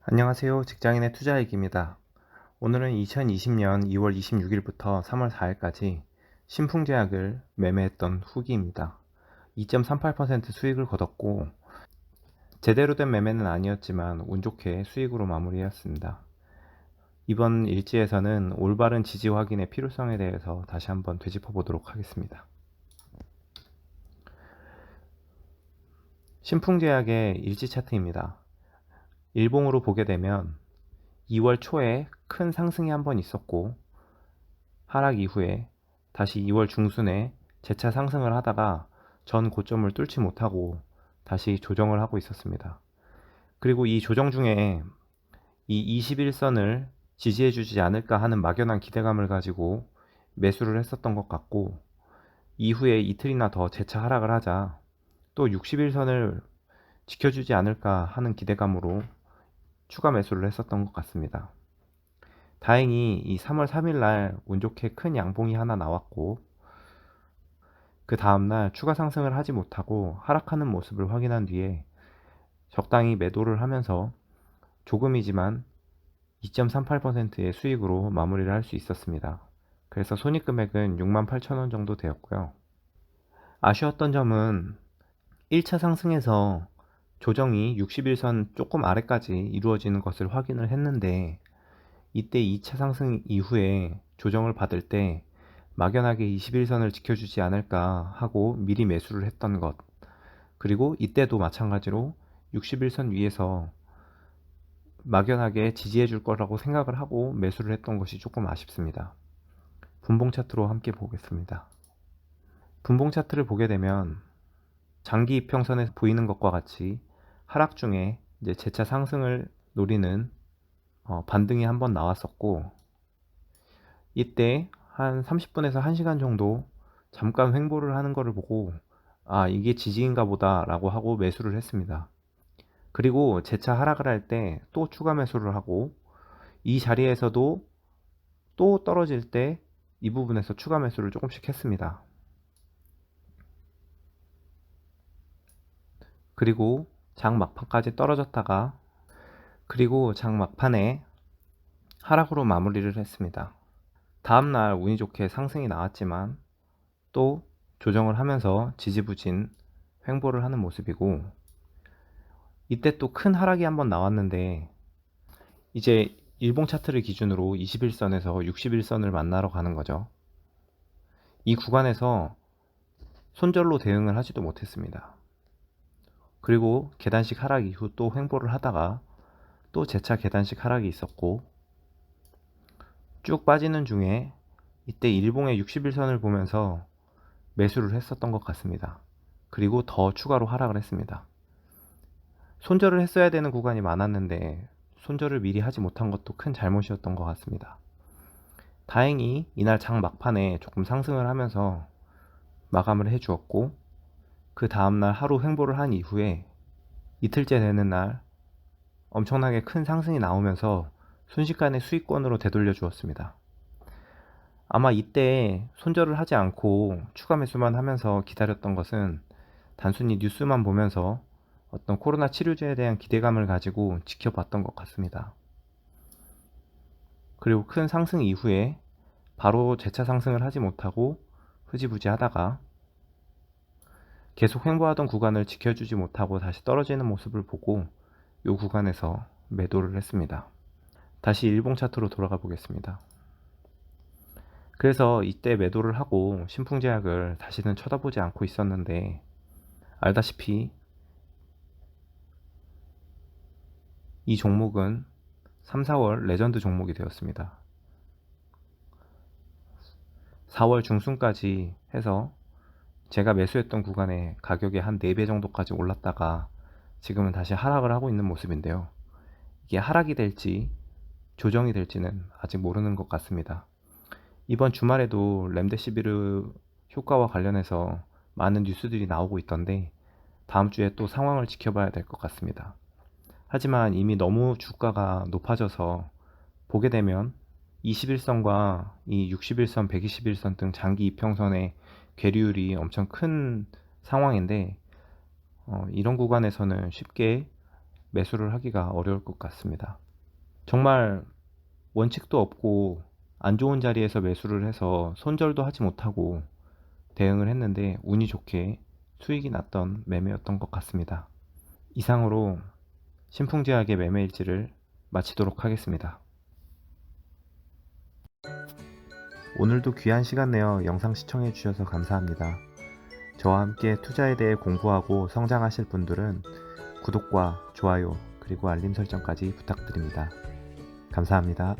안녕하세요. 직장인의 투자얘기입니다. 오늘은 2020년 2월 26일부터 3월 4일까지 신풍제약을 매매했던 후기입니다. 2.38% 수익을 거뒀고 제대로 된 매매는 아니었지만 운 좋게 수익으로 마무리했습니다. 이번 일지에서는 올바른 지지 확인의 필요성에 대해서 다시 한번 되짚어 보도록 하겠습니다. 신풍제약의 일지 차트입니다. 일봉으로 보게 되면 2월 초에 큰 상승이 한번 있었고 하락 이후에 다시 2월 중순에 재차 상승을 하다가 전 고점을 뚫지 못하고 다시 조정을 하고 있었습니다. 그리고 이 조정 중에 이 21선을 지지해주지 않을까 하는 막연한 기대감을 가지고 매수를 했었던 것 같고, 이후에 이틀이나 더 재차 하락을 하자 또 61선을 지켜주지 않을까 하는 기대감으로 추가 매수를 했었던 것 같습니다. 다행히 이 3월 3일 날 운 좋게 큰 양봉이 하나 나왔고, 그 다음날 추가 상승을 하지 못하고 하락하는 모습을 확인한 뒤에 적당히 매도를 하면서 조금이지만 2.38%의 수익으로 마무리를 할 수 있었습니다. 그래서 손익금액은 68,000원 정도 되었고요. 아쉬웠던 점은 1차 상승에서 조정이 61선 조금 아래까지 이루어지는 것을 확인을 했는데, 이때 2차 상승 이후에 조정을 받을 때 막연하게 21선을 지켜주지 않을까 하고 미리 매수를 했던 것, 그리고 이때도 마찬가지로 61선 위에서 막연하게 지지해 줄 거라고 생각을 하고 매수를 했던 것이 조금 아쉽습니다. 분봉 차트로 함께 보겠습니다. 분봉 차트를 보게 되면 장기 이평선에 보이는 것과 같이 하락 중에 이제 재차 상승을 노리는 반등이 한번 나왔었고, 이때 한 30분에서 1시간 정도 잠깐 횡보를 하는 것을 보고 이게 지지인가 보다 라고 하고 매수를 했습니다. 그리고 재차 하락을 할 때 또 추가 매수를 하고, 이 자리에서도 또 떨어질 때 이 부분에서 추가 매수를 조금씩 했습니다. 그리고 장 막판까지 떨어졌다가, 그리고 장 막판에 하락으로 마무리를 했습니다. 다음날 운이 좋게 상승이 나왔지만 또 조정을 하면서 지지부진 횡보를 하는 모습이고, 이때 또 큰 하락이 한번 나왔는데 이제 일봉 차트를 기준으로 21선에서 61선을 만나러 가는 거죠. 이 구간에서 손절로 대응을 하지도 못했습니다. 그리고 계단식 하락 이후 또 횡보를 하다가 또 재차 계단식 하락이 있었고, 쭉 빠지는 중에 이때 일봉의 61선을 보면서 매수를 했었던 것 같습니다. 그리고 더 추가로 하락을 했습니다. 손절을 했어야 되는 구간이 많았는데 손절을 미리 하지 못한 것도 큰 잘못이었던 것 같습니다. 다행히 이날 장 막판에 조금 상승을 하면서 마감을 해주었고, 그 다음날 하루 횡보를 한 이후에 이틀째 되는 날 엄청나게 큰 상승이 나오면서 순식간에 수익권으로 되돌려 주었습니다. 아마 이때 손절을 하지 않고 추가 매수만 하면서 기다렸던 것은 단순히 뉴스만 보면서 어떤 코로나 치료제에 대한 기대감을 가지고 지켜봤던 것 같습니다. 그리고 큰 상승 이후에 바로 재차 상승을 하지 못하고 흐지부지 하다가 계속 횡보하던 구간을 지켜주지 못하고 다시 떨어지는 모습을 보고 이 구간에서 매도를 했습니다. 다시 일봉 차트로 돌아가 보겠습니다. 그래서 이때 매도를 하고 신풍제약을 다시는 쳐다보지 않고 있었는데, 알다시피 이 종목은 3, 4월 레전드 종목이 되었습니다. 4월 중순까지 해서 제가 매수했던 구간에 가격이 한 4배 정도까지 올랐다가 지금은 다시 하락을 하고 있는 모습인데요. 이게 하락이 될지 조정이 될지는 아직 모르는 것 같습니다. 이번 주말에도 렘데시비르 효과와 관련해서 많은 뉴스들이 나오고 있던데 다음 주에 또 상황을 지켜봐야 될 것 같습니다. 하지만 이미 너무 주가가 높아져서 보게 되면 21선과 이 61선, 121선 등 장기 이평선의 괴리율이 엄청 큰 상황인데, 이런 구간에서는 쉽게 매수를 하기가 어려울 것 같습니다. 정말 원칙도 없고 안 좋은 자리에서 매수를 해서 손절도 하지 못하고 대응을 했는데 운이 좋게 수익이 났던 매매였던 것 같습니다. 이상으로 신풍제약의 매매일지를 마치도록 하겠습니다. 오늘도 귀한 시간 내어 영상 시청해 주셔서 감사합니다. 저와 함께 투자에 대해 공부하고 성장하실 분들은 구독과 좋아요 그리고 알림 설정까지 부탁드립니다. 감사합니다.